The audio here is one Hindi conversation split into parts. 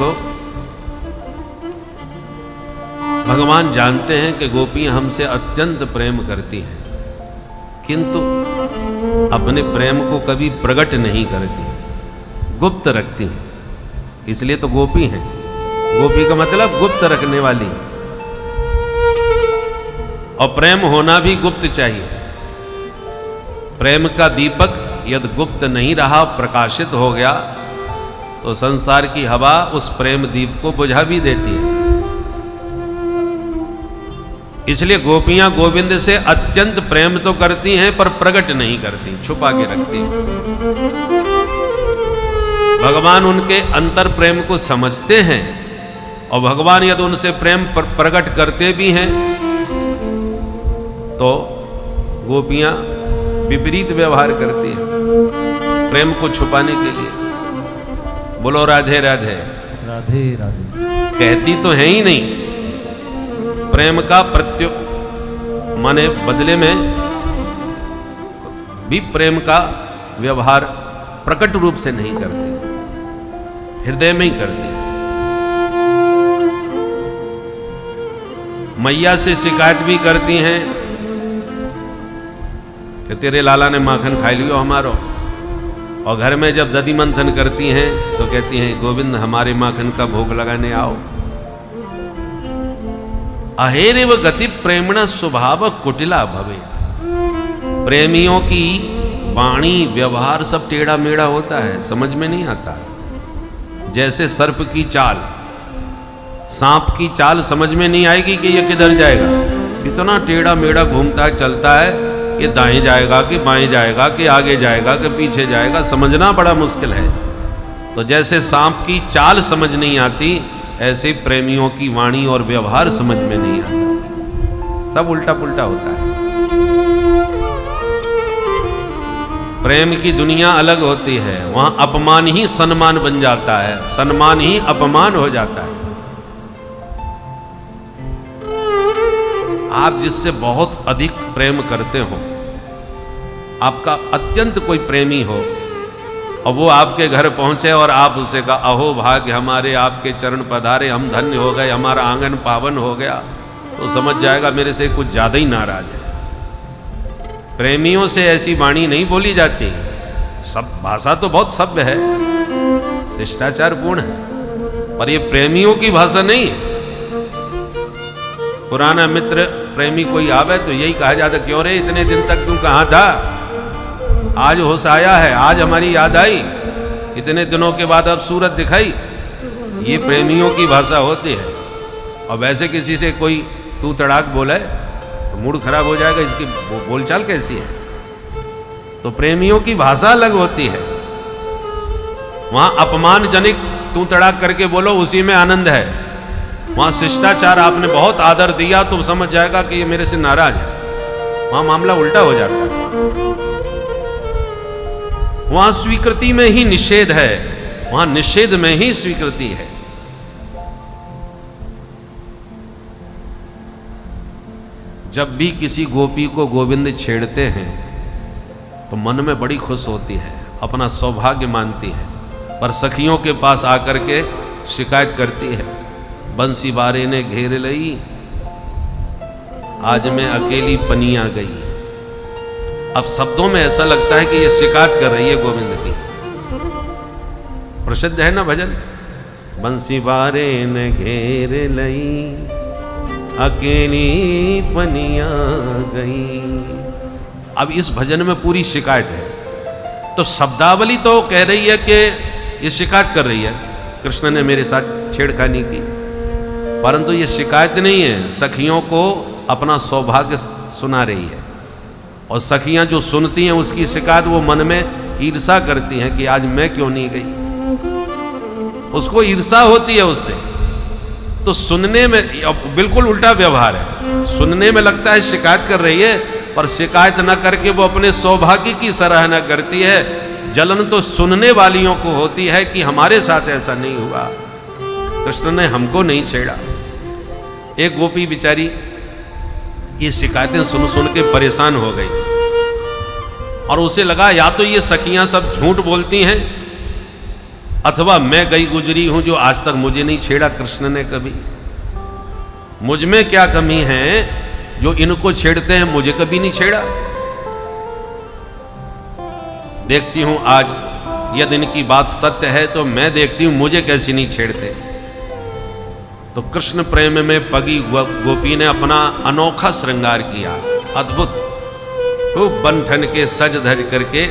देखो, भगवान जानते हैं कि गोपियां हमसे अत्यंत प्रेम करती हैं, किंतु अपने प्रेम को कभी प्रकट नहीं करती, गुप्त रखती हैं। इसलिए तो गोपी हैं। गोपी का मतलब गुप्त रखने वाली। और प्रेम होना भी गुप्त चाहिए। प्रेम का दीपक यदि गुप्त नहीं रहा, प्रकाशित हो गया, तो संसार की हवा उस प्रेम दीप को बुझा भी देती है। इसलिए गोपियां गोविंद से अत्यंत प्रेम तो करती हैं, पर प्रकट नहीं करती, छुपा के रखती हैं। भगवान उनके अंतर प्रेम को समझते हैं, और भगवान यदि उनसे प्रेम प्रकट करते भी हैं, तो गोपियां विपरीत व्यवहार करती हैं प्रेम को छुपाने के लिए। बोलो राधे राधे। राधे राधे। कहती तो है ही नहीं, प्रेम का माने बदले में भी प्रेम का व्यवहार प्रकट रूप से नहीं करती, हृदय में ही करती। मैया से शिकायत भी करती हैं कि तेरे लाला ने माखन खा लियो हमारो। और घर में जब दधि मंथन करती हैं तो कहती हैं, गोविंद हमारे माखन का भोग लगाने आओ। अहेरिव गति प्रेमण स्वभाव कुटिला भवेत। प्रेमियों की वाणी व्यवहार सब टेढ़ा मेढ़ा होता है, समझ में नहीं आता। जैसे सर्प की चाल, सांप की चाल समझ में नहीं आएगी कि ये किधर जाएगा, इतना टेढ़ा मेढ़ा घूमता है, चलता है, कि दाएं जाएगा कि बाएं जाएगा कि आगे जाएगा कि पीछे जाएगा, समझना बड़ा मुश्किल है। तो जैसे सांप की चाल समझ नहीं आती, ऐसे प्रेमियों की वाणी और व्यवहार समझ में नहीं आता, सब उल्टा पुल्टा होता है। प्रेम की दुनिया अलग होती है, वहां अपमान ही सम्मान बन जाता है, सम्मान ही अपमान हो जाता है। आप जिससे बहुत अधिक प्रेम करते हो, आपका अत्यंत कोई प्रेमी हो, और वो आपके घर पहुंचे और आप उसे कहा, अहो भाग्य हमारे आपके चरण पधारे, हम धन्य हो गए, हमारा आंगन पावन हो गया, तो समझ जाएगा मेरे से कुछ ज्यादा ही नाराज है। प्रेमियों से ऐसी वाणी नहीं बोली जाती। सब भाषा तो बहुत सभ्य है, शिष्टाचार पूर्ण है, पर ये प्रेमियों की भाषा नहीं है। पुराना मित्र प्रेमी कोई आवे तो यही कहा जाता, क्यों रे इतने दिन तक तू कहां था, आज होश आया है, आज हमारी याद आई, इतने दिनों के बाद अब सूरत दिखाई। ये प्रेमियों की भाषा होती है। और वैसे किसी से कोई तू तड़ाक बोले तो मूड खराब हो जाएगा, इसकी बोलचाल कैसी है। तो प्रेमियों की भाषा अलग होती है। वहां अपमानजनक तू तड़ाक करके बोलो, उसी में आनंद है। वहां शिष्टाचार आपने बहुत आदर दिया तो समझ जाएगा कि ये मेरे से नाराज है, वहां मामला उल्टा हो जाता है। वहां स्वीकृति में ही निषेध है, वहां निषेध में ही स्वीकृति है। जब भी किसी गोपी को गोविंद छेड़ते हैं तो मन में बड़ी खुश होती है, अपना सौभाग्य मानती है, पर सखियों के पास आकर के शिकायत करती है, बंसी बारे ने घेर लई, आज मैं अकेली पनिया गई। अब शब्दों में ऐसा लगता है कि ये शिकायत कर रही है गोविंद की। प्रसिद्ध है ना भजन, बंसी बारे ने घेर लई, अकेली पनिया गई। अब इस भजन में पूरी शिकायत है। तो शब्दावली तो कह रही है कि ये शिकायत कर रही है, कृष्ण ने मेरे साथ छेड़खानी की, परंतु ये शिकायत नहीं है, सखियों को अपना सौभाग्य सुना रही है। और सखियां जो सुनती हैं उसकी शिकायत, वो मन में ईर्षा करती हैं कि आज मैं क्यों नहीं गई, उसको ईर्षा होती है उससे। तो सुनने में बिल्कुल उल्टा व्यवहार है, सुनने में लगता है शिकायत कर रही है, पर शिकायत न करके वो अपने सौभाग्य की सराहना करती है। जलन तो सुनने वालियों को होती है कि हमारे साथ ऐसा नहीं हुआ, कृष्ण ने हमको नहीं छेड़ा। एक गोपी बिचारी ये शिकायतें सुन सुन के परेशान हो गई, और उसे लगा या तो ये सखियां सब झूठ बोलती हैं अथवा मैं गई गुजरी हूं जो आज तक मुझे नहीं छेड़ा कृष्ण ने कभी। मुझ में क्या कमी है जो इनको छेड़ते हैं, मुझे कभी नहीं छेड़ा। देखती हूं आज यदि इनकी बात सत्य है तो मैं देखती हूं मुझे कैसी नहीं छेड़ते। तो कृष्ण प्रेम में पगी गोपी ने अपना अनोखा श्रृंगार किया, अद्भुत, खूब बन ठन के सज धज करके,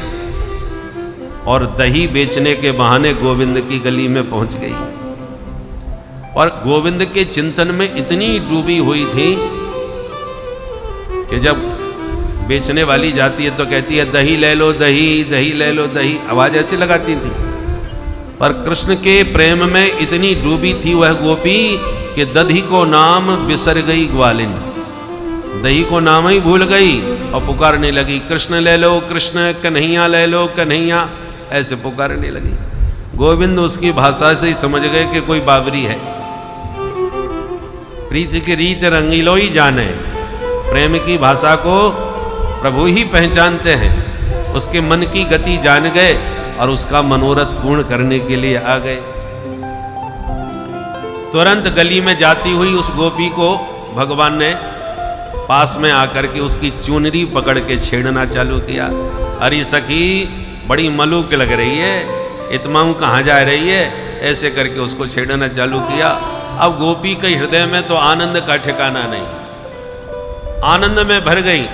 और दही बेचने के बहाने गोविंद की गली में पहुंच गई। और गोविंद के चिंतन में इतनी डूबी हुई थी कि जब बेचने वाली जाती है तो कहती है दही ले लो दही, दही ले लो दही, आवाज ऐसे लगाती थी। पर कृष्ण के प्रेम में इतनी डूबी थी वह गोपी कि दधी को नाम बिसर गई ग्वालिन, दही को नाम ही भूल गई और पुकारने लगी कृष्ण ले लो कृष्ण, कन्हैया ले लो कन्हैया, ऐसे पुकारने लगी। गोविंद उसकी भाषा से ही समझ गए कि कोई बावरी है। प्रीति की रीत रंगीलो ही जाने, प्रेम की भाषा को प्रभु ही पहचानते हैं। उसके मन की गति जान गए और उसका मनोरथ पूर्ण करने के लिए आ गए। तुरंत गली में जाती हुई उस गोपी को भगवान ने पास में आकर के उसकी चुनरी पकड़ के छेड़ना चालू किया। अरे सखी बड़ी मलूक लग रही है, इतमाऊ कहाँ जा रही है, ऐसे करके उसको छेड़ना चालू किया। अब गोपी के हृदय में तो आनंद का ठिकाना नहीं, आनंद में भर गई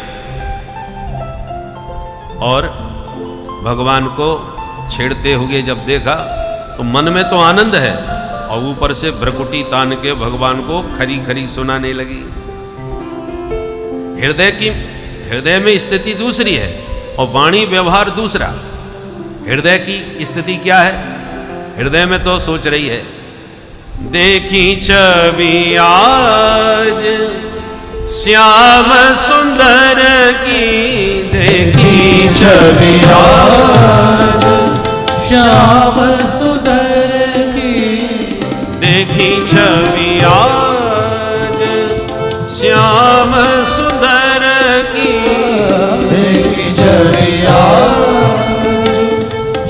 और भगवान को छेड़ते हुए जब देखा तो मन में तो आनंद है और ऊपर से भ्रकुटी तान के भगवान को खरी खरी सुनाने लगी। हृदय में स्थिति दूसरी है और वाणी व्यवहार दूसरा। हृदय की स्थिति क्या है? हृदय में तो सोच रही है देखी छवि आज श्याम सुंदर की, देखी छवि आज श्याम सुंदर की, देखी छवि आज श्याम सुंदर की, देखी छवि आज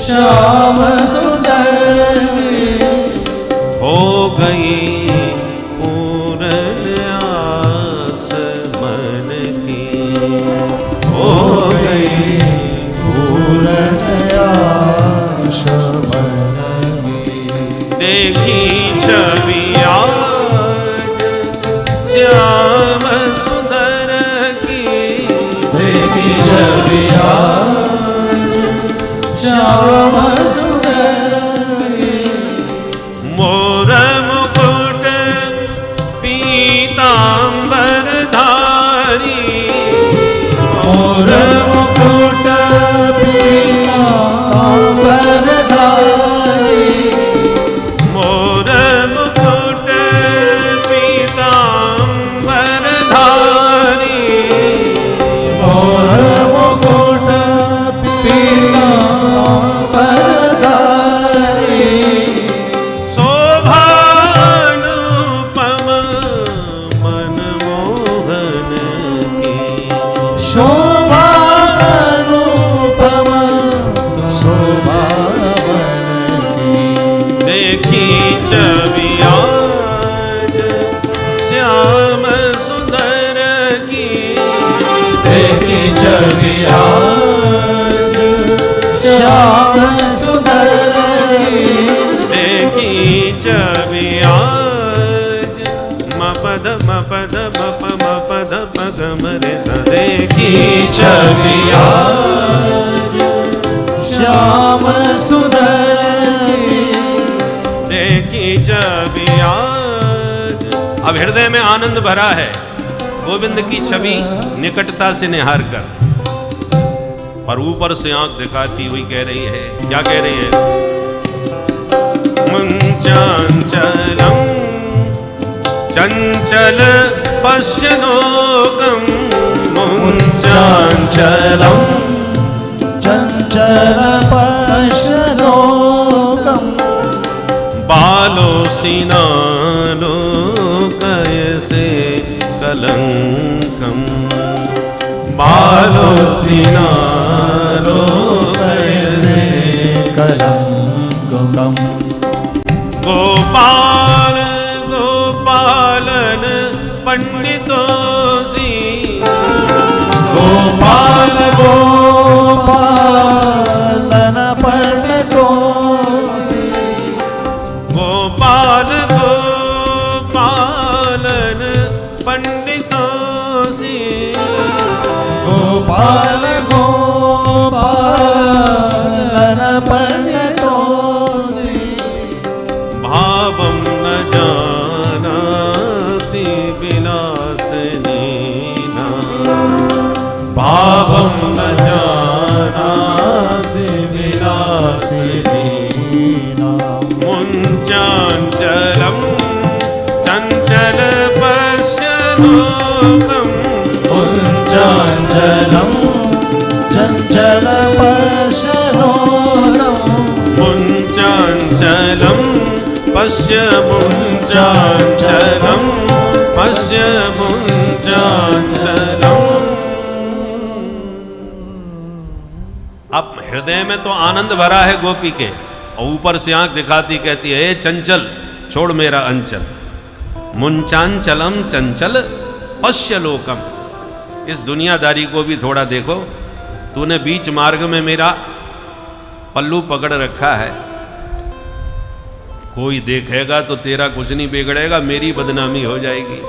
श्याम सुंदर की, हो गई पूर्ण आस मन की, हो गई पूर्ण आस मन की, देखी छवि आज श्याम सुंदर की, देखी छवि आज श्याम सुंदर की, मोर मुकुट पीतांबर धारी, मोर मुकुट पीतांबर धारी, मोर मुकुट पीतांबर धारी, मोर मुकुट पीतांबर धारी, शोभानुपम मनमोहन की, शोभानुपम शोभावन की, देखी छवि आज श्याम सुंदर की, देखी छवि आज श्याम सुंदर की, देखी छवि आज मपद मपद मप मपद पगम रे सा, देखी छवि आज श्याम सुंदर की, देखी छवि आज। अब हृदय में आनंद भरा है गोविंद की छवि निकटता से निहार कर, और ऊपर से आंख दिखाती हुई कह रही है, क्या कह रही है? मुंचांचलम चंचल पश्यनोकम, मुंचांचलम चंचल पश्यनोकम, बालोसिनालो कयसे कलंकम, बालोसिनालो कयसे कलंकम, गोपालन पंडितों से भावम न जानासि विलासिनीना भावं न जानासि विलासिनीना मुञ्चाञ्चलं चञ्चल पश्यलोकम् मुञ्चाञ्चलं चञ्चल पश्यलोकम् मुञ्चाञ्चलं पश्य मुञ्चाञ्चलं पश्य मुञ्चाञ्चलम्। अब हृदय में तो आनंद भरा है गोपी के, और ऊपर से आंख दिखाती कहती है चंचल छोड़ मेरा अंचल। मुंचांचलम चंचल पश्य लोकम। इस दुनियादारी को भी थोड़ा देखो, तूने बीच मार्ग में मेरा पल्लू पकड़ रखा है, कोई देखेगा तो तेरा कुछ नहीं बिगड़ेगा, मेरी बदनामी हो जाएगी।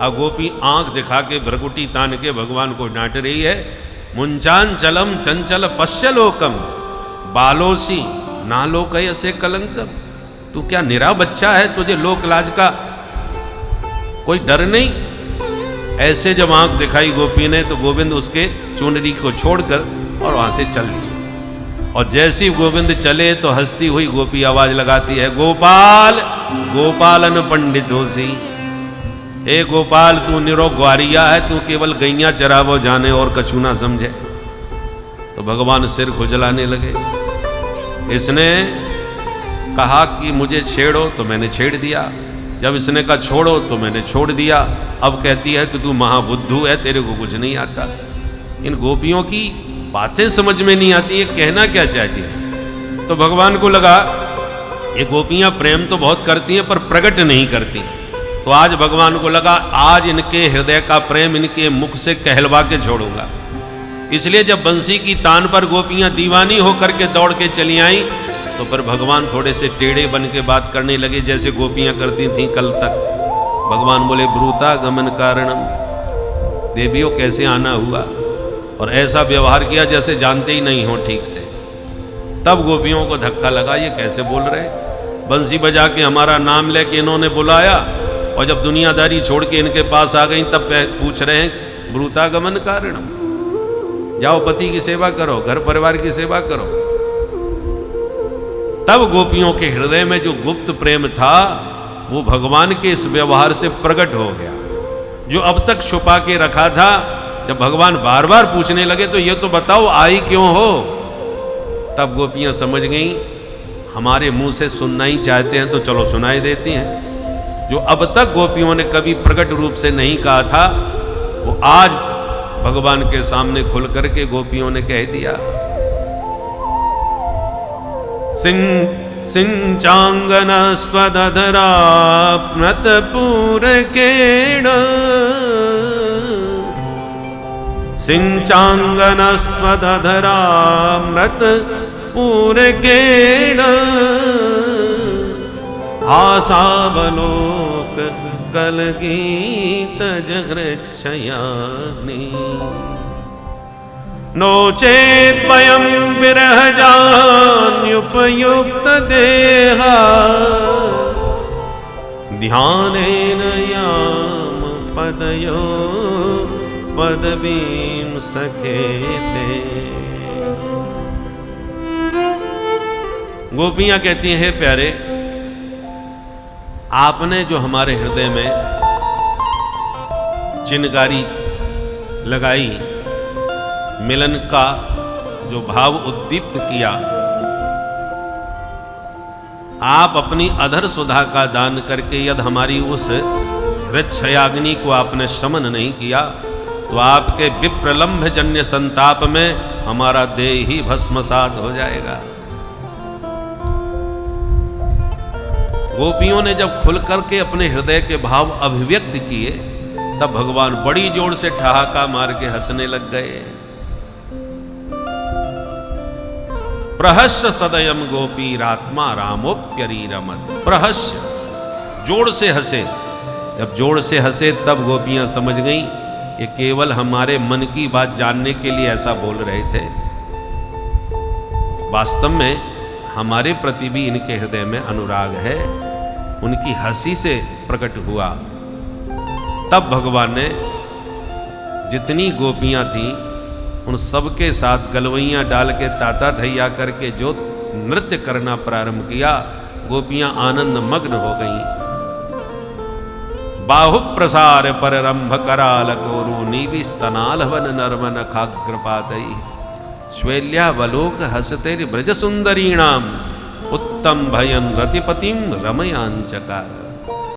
अब गोपी आंख दिखा के भ्रकुटी तान के भगवान को डांट रही है। मुंचांचलम चंचल पश्य लोकम बालोसी ना लोकय से कलंकम। तू क्या निरा बच्चा है, तुझे लोक लाज का कोई डर नहीं? ऐसे जब आंख दिखाई गोपी ने तो गोविंद उसके चुनरी को छोड़कर और वहां से चल दिए। और जैसे ही गोविंद चले तो हंसती हुई गोपी आवाज लगाती है गोपाल गोपालन पंडितों से। ए गोपाल तू निरो ग्वारिया है, तू केवल गैया चरावो जाने और कछु ना समझे। तो भगवान सिर खुजलाने लगे। इसने कहा कि मुझे छेड़ो तो मैंने छेड़ दिया, जब इसने कहा छोड़ो तो मैंने छोड़ दिया। अब कहती है कि तू महाबुद्धू है, तेरे को कुछ नहीं आता। इन गोपियों की बातें समझ में नहीं आती, ये कहना क्या चाहती है। तो भगवान को लगा ये गोपियां प्रेम तो बहुत करती हैं पर प्रकट नहीं करती। तो आज भगवान को लगा आज इनके हृदय का प्रेम इनके मुख से कहलवा के छोड़ूंगा। इसलिए जब बंसी की तान पर गोपियां दीवानी होकर के दौड़ के चली आई तो फिर भगवान थोड़े से टेढ़े बन के बात करने लगे जैसे गोपियां करती थीं कल तक। भगवान बोले ब्रूता गमन कारणम, देवियों कैसे आना हुआ, और ऐसा व्यवहार किया जैसे जानते ही नहीं हो ठीक से। तब गोपियों को धक्का लगा, ये कैसे बोल रहे, बंसी बजा के हमारा नाम लेके इन्होंने बुलाया और जब दुनियादारी छोड़ के इनके पास आ गई तब पूछ रहे हैं ब्रूता गमन कारणम। जाओ पति की सेवा करो, घर परिवार की सेवा करो। तब गोपियों के हृदय में जो गुप्त प्रेम था वो भगवान के इस व्यवहार से प्रकट हो गया, जो अब तक छुपा के रखा था। जब भगवान बार बार पूछने लगे तो ये तो बताओ आई क्यों हो, तब गोपियां समझ गईं हमारे मुंह से सुनना ही चाहते हैं तो चलो सुनाई देती हैं। जो अब तक गोपियों ने कभी प्रकट रूप से नहीं कहा था वो आज भगवान के सामने खुल करके गोपियों ने कह दिया। सिंचांगन स्वदधरा नतपूरकेण, सिंचांगन स्वदधरा नतपूरकेण, आसावलोक कलगीत जगृच्छयाग्नि, नो चेत्वयं विरहजान्युपयुक्त देहा, ध्यानेन याम पदयो पदवीं सखेते। गोपियां कहती हैं प्यारे आपने जो हमारे हृदय में चिनगारी लगाई, मिलन का जो भाव उद्दीप्त किया, आप अपनी अधर सुधा का दान करके यदि हमारी उस हृच्छयाग्नि को आपने शमन नहीं किया तो आपके विप्रलंभ जन्य संताप में हमारा देह ही भस्मसात हो जाएगा। गोपियों ने जब खुल करके अपने हृदय के भाव अभिव्यक्त किए तब भगवान बड़ी जोर से ठहाका मार के हंसने लग गए। प्रहस्य सदयम गोपी रात्मा रामोप्यरीरमत। प्रहस्य जोर से हंसे, जब जोर से हंसे तब गोपियां समझ गईं ये केवल हमारे मन की बात जानने के लिए ऐसा बोल रहे थे। वास्तव में हमारे प्रति भी इनके हृदय में अनुराग है, उनकी हंसी से प्रकट हुआ। तब भगवान ने जितनी गोपियां थीं उन सबके साथ गलवैयां डाल के ताता थैया करके जो नृत्य करना प्रारंभ किया, गोपियां आनंद मग्न हो गईं। बाहु प्रसार पर रंभ कराल कोरु नीवि स्तनालवन नर्मन खाग्रपातई श्वेल्यावलोक हसतेर ब्रज सुंदरीणाम उत्तम भयन रतिपतिम रमयांचकार।